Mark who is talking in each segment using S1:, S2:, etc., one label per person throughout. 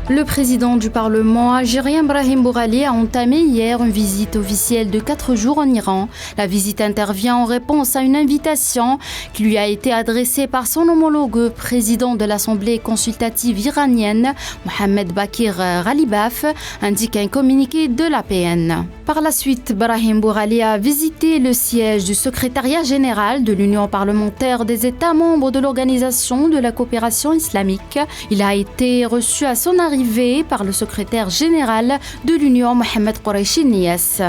S1: Le président du Parlement algérien Brahim Bourali a entamé hier une visite officielle de 4 jours en Iran. La visite intervient en réponse à une invitation qui lui a été adressée par son homologue président de l'Assemblée consultative iranienne, Mohamed Bakir Ghalibaf, indique un communiqué de l'APN. Par la suite, Brahim Bourali a visité le siège du secrétariat général de l'Union parlementaire des États membres de l'Organisation de la coopération islamique. Il a été reçu à son arrivée par le secrétaire général de l'Union, Mohamed Qureshi Niass.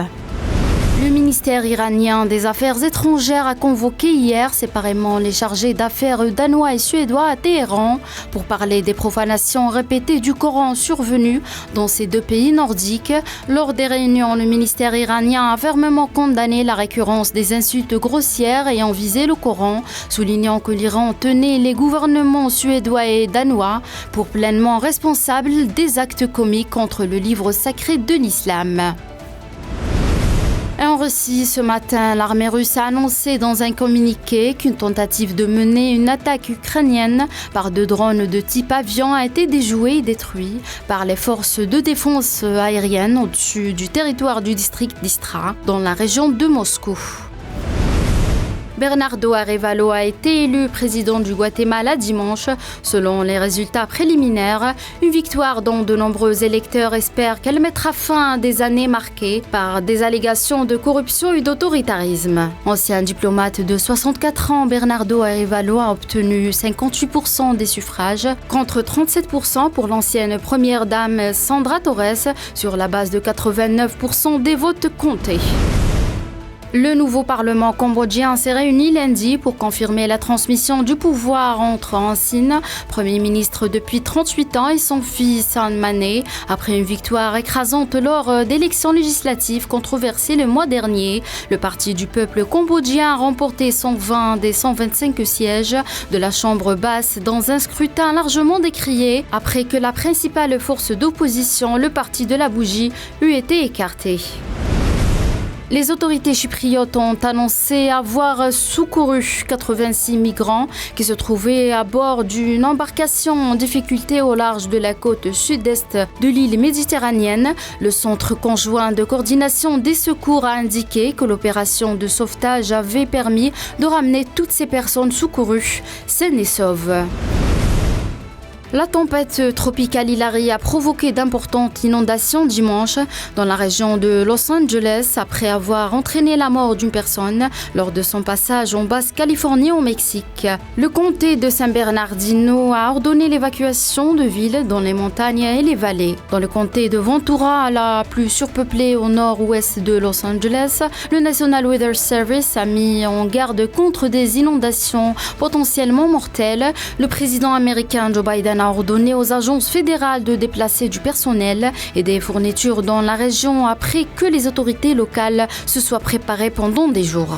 S1: Le ministère iranien des Affaires étrangères a convoqué hier séparément les chargés d'affaires danois et suédois à Téhéran pour parler des profanations répétées du Coran survenues dans ces deux pays nordiques. Lors des réunions, le ministère iranien a fermement condamné la récurrence des insultes grossières ayant visé le Coran, soulignant que l'Iran tenait les gouvernements suédois et danois pour pleinement responsables des actes commis contre le livre sacré de l'islam. En Russie, ce matin, l'armée russe a annoncé dans un communiqué qu'une tentative de mener une attaque ukrainienne par 2 drones de type avion a été déjouée et détruite par les forces de défense aérienne au-dessus du territoire du district d'Istra, dans la région de Moscou. Bernardo Arévalo a été élu président du Guatemala dimanche. Selon les résultats préliminaires, une victoire dont de nombreux électeurs espèrent qu'elle mettra fin à des années marquées par des allégations de corruption et d'autoritarisme. Ancien diplomate de 64 ans, Bernardo Arévalo a obtenu 58% des suffrages, contre 37% pour l'ancienne première dame Sandra Torres, sur la base de 89% des votes comptés. Le nouveau Parlement cambodgien s'est réuni lundi pour confirmer la transmission du pouvoir entre Aung San, Premier ministre depuis 38 ans, et son fils San Mané, après une victoire écrasante lors d'élections législatives controversées le mois dernier. Le Parti du peuple cambodgien a remporté 120 des 125 sièges de la Chambre basse dans un scrutin largement décrié après que la principale force d'opposition, le Parti de la bougie, eut été écartée. Les autorités chypriotes ont annoncé avoir secouru 86 migrants qui se trouvaient à bord d'une embarcation en difficulté au large de la côte sud-est de l'île méditerranéenne. Le Centre conjoint de coordination des secours a indiqué que l'opération de sauvetage avait permis de ramener toutes ces personnes secourues saines et sauves. La tempête tropicale Hilary a provoqué d'importantes inondations dimanche dans la région de Los Angeles après avoir entraîné la mort d'une personne lors de son passage en Basse-Californie au Mexique. Le comté de San Bernardino a ordonné l'évacuation de villes dans les montagnes et les vallées. Dans le comté de Ventura, la plus surpeuplée au nord-ouest de Los Angeles, le National Weather Service a mis en garde contre des inondations potentiellement mortelles. Le président américain Joe Biden a ordonné aux agences fédérales de déplacer du personnel et des fournitures dans la région après que les autorités locales se soient préparées pendant des jours.